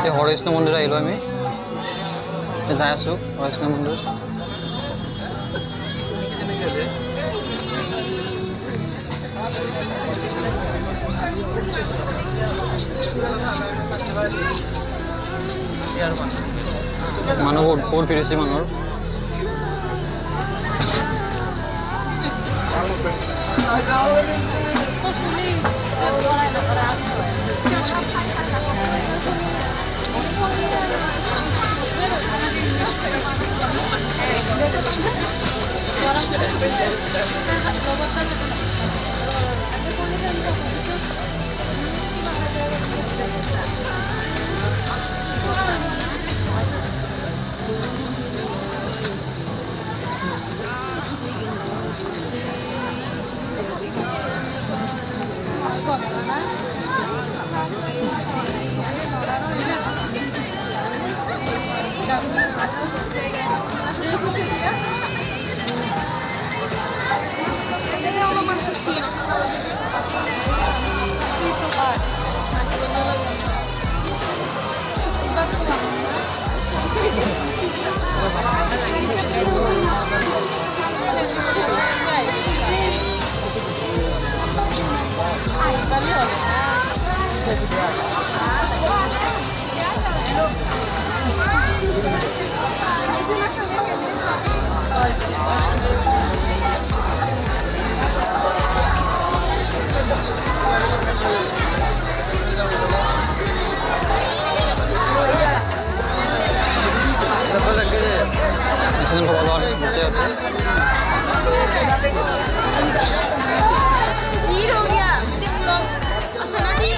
এই হৰেকৃষ্ণ মন্দিৰ আহিলোঁ আমি যাই আছোঁ হৰেকৃষ্ণ মন্দিৰ মানুহ বহুত ভিৰ হৈছে মানুহৰ Sini keluar siap. हीर हो गया सुनानी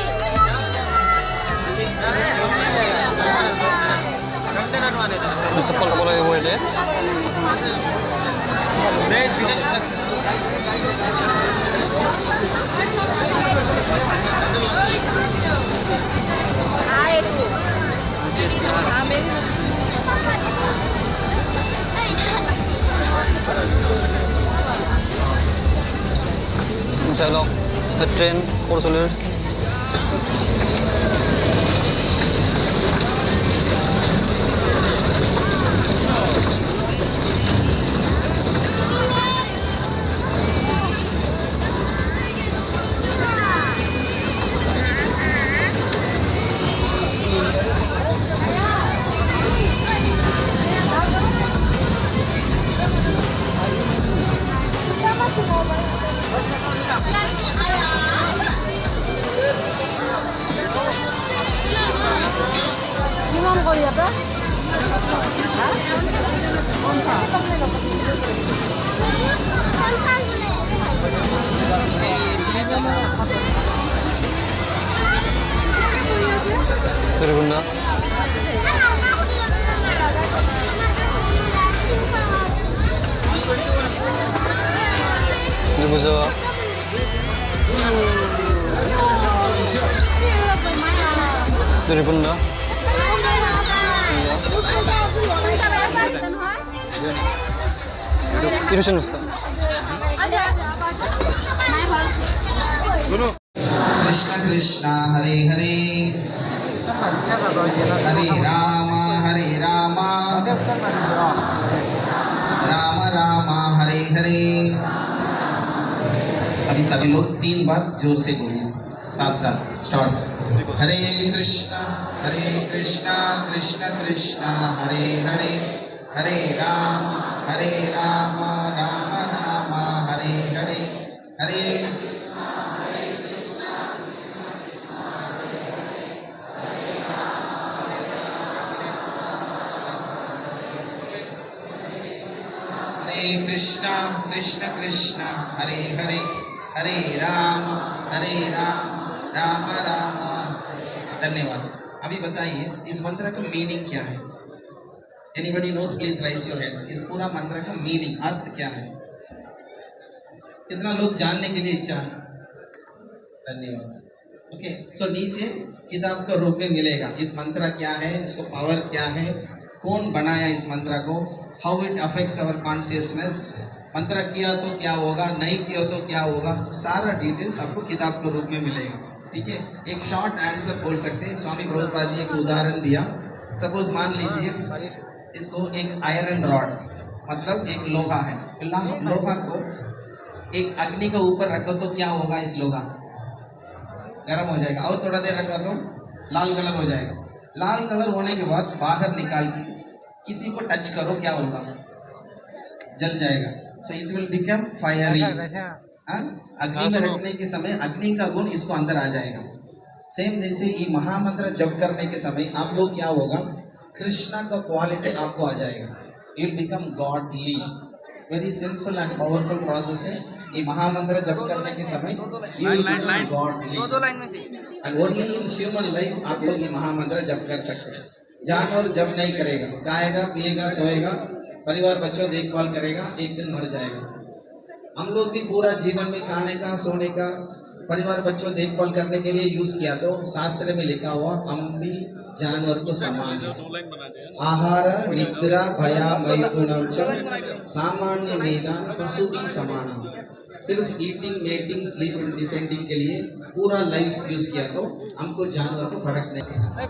Sepol kalau ibu ini. Insyaallah, train kursulir. Gimana kau lihat dah? Dari bunda. Ini bisa. Dari bunda. Irusin Ustaz. Krishna Krishna Hare Hare Hare Rama Rama Rama Hare Hare। अभी सभी लोग 3 बार जोर से बोलिए साथ साथ स्टार्ट। हरे कृष्णा कृष्णा कृष्णा हरे हरे हरे राम राम राम हरे हरे हरे कृष्णा कृष्ण कृष्ण हरे हरे हरे राम राम राम। धन्यवाद। अभी बताइए इस मंत्र का मीनिंग क्या है? Anybody knows please raise your hands. इस पूरा मंत्र का मीनिंग अर्थ क्या है? कितना लोग जानने के लिए इच्छा है? धन्यवाद। ओके सो नीचे किताब का रूप में मिलेगा इस मंत्र क्या है, इसको पावर क्या है, कौन बनाया इस मंत्र को, how it affects our consciousness, मंत्र किया तो क्या होगा, नहीं किया तो क्या होगा, सारा डिटेल्स आपको किताब के रूप में मिलेगा। ठीक है, एक शॉर्ट आंसर बोल सकते हैं। स्वामी प्रभुपाद जी एक उदाहरण दिया। सपोज मान लीजिए इसको एक आयरन रॉड, मतलब एक लोहा है, लोहा को एक अग्नि के ऊपर रखो तो क्या होगा? इस लोहा गर्म हो जाएगा, और थोड़ा देर रखो तो लाल कलर हो जाएगा। लाल कलर होने के बाद बाहर निकाल के किसी को टच करो, क्या होगा? जल जाएगा। So it will become fiery. अग्नि में रखने के समय अग्नि का गुण इसको अंदर आ जाएगा। सेम जैसे ये महामंत्र जप करने के समय आप लोग क्या होगा? कृष्णा का क्वालिटी आपको आ जाएगा। You become godly. Very simple and powerful process है। ये महामंत्र जप करने के समय you will become godly. And only in human life आप लोग ये महामंत्र जप कर सकते हैं। जानवर जप नहीं करेगा, खाएगा पिएगा सोएगा, परिवार बच्चों देखभाल करेगा, एक दिन मर जाएगा। हम लोग भी पूरा जीवन में खाने का, सोने का, परिवार बच्चों देखभाल करने के लिए यूज किया। तो शास्त्र में लिखा हुआ हम भी जानवर को समान है। आहार निद्रा भया मैथुनम च सामान्य वेदान पशु भी समान। सिर्फ eating mating sleep and defending के लिए पूरा लाइफ यूज किया तो हमको जानवर को फर्क नहीं पड़ा।